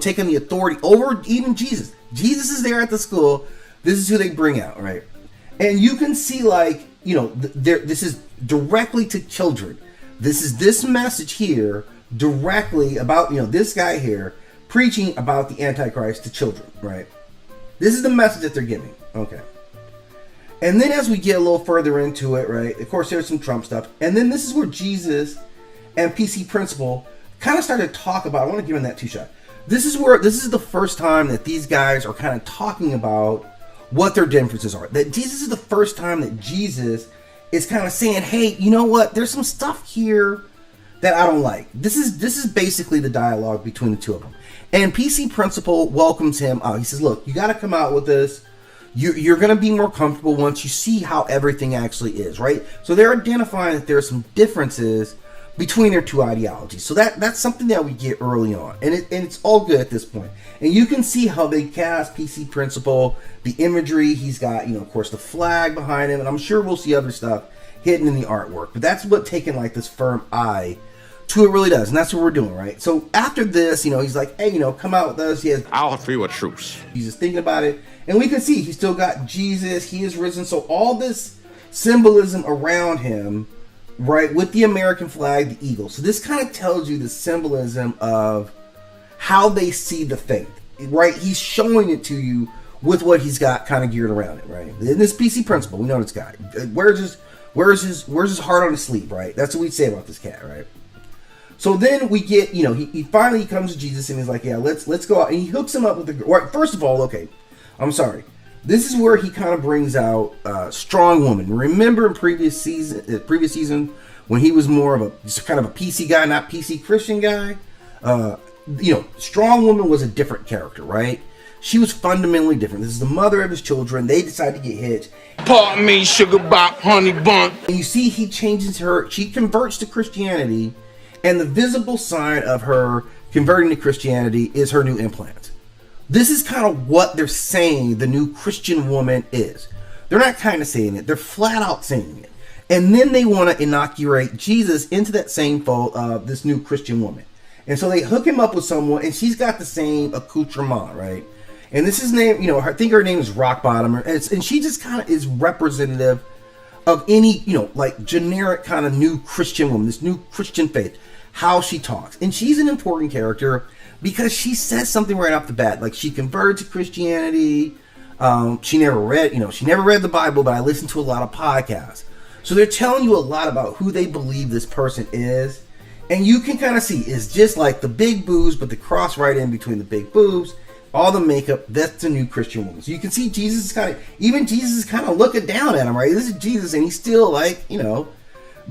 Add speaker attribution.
Speaker 1: taking the authority over even Jesus. Jesus is there at the school. This is who they bring out, right? And you can see, like, this is directly to children. This is this message here directly about, this guy here preaching about the Antichrist to children, right? This is the message that they're giving. Okay. And then as we get a little further into it, right, of course, there's some Trump stuff. And then this is where Jesus and PC Principle kind of started to talk about, I want to give him that two-shot. This is the first time that these guys are kind of talking about what their differences are. That Jesus is the first time that Jesus is kind of saying, hey, you know what? There's some stuff here that I don't like. This is basically the dialogue between the two of them. And PC Principle welcomes him out. He says, look, you got to come out with this. You're going to be more comfortable once you see how everything actually is, right? So they're identifying that there are some differences between their two ideologies. So that's something that we get early on. And it's all good at this point. And you can see how they cast PC Principle, the imagery. He's got, of course, the flag behind him. And I'm sure we'll see other stuff hidden in the artwork. But that's what taking, like, this firm eye to it really does. And that's what we're doing, right? So after this, he's like, hey, come out with us. He has,
Speaker 2: I'll offer you a truce.
Speaker 1: He's just thinking about it. And we can see he's still got Jesus. He is risen. So all this symbolism around him, right, with the American flag, the eagle. So this kind of tells you the symbolism of how they see the faith, right? He's showing it to you with what he's got kind of geared around it, right? In this PC Principle, we know this guy. Where's his heart on his sleeve, right? That's what we say about this cat, right? So then we get, he finally comes to Jesus and he's like, yeah, let's go out. And he hooks him up with the, right, first of all, okay, I'm sorry. This is where he kind of brings out strong woman. Remember in previous season when he was more of just kind of a PC guy, not PC Christian guy? Strong woman was a different character, right? She was fundamentally different. This is the mother of his children. They decide to get hitched.
Speaker 3: Pardon me, sugar bop, honey bun.
Speaker 1: And you see he changes her. She converts to Christianity. And the visible sign of her converting to Christianity is her new implant. This is kind of what they're saying the new Christian woman is. They're not kind of saying it. They're flat out saying it. And then they want to inaugurate Jesus into that same fold of this new Christian woman. And so they hook him up with someone, and she's got the same accoutrement, right? And this is name, I think her name is Rock Bottom. And she just kind of is representative of any, like generic kind of new Christian woman, this new Christian faith, how she talks. And she's an important character because she says something right off the bat. Like, she converted to Christianity. She never read the Bible, but I listened to a lot of podcasts. So they're telling you a lot about who they believe this person is. And you can kind of see, it's just like the big boobs, but the cross right in between the big boobs, all the makeup, that's the new Christian woman. So you can see Jesus is kind of looking down at him, right? This is Jesus, and he's still like,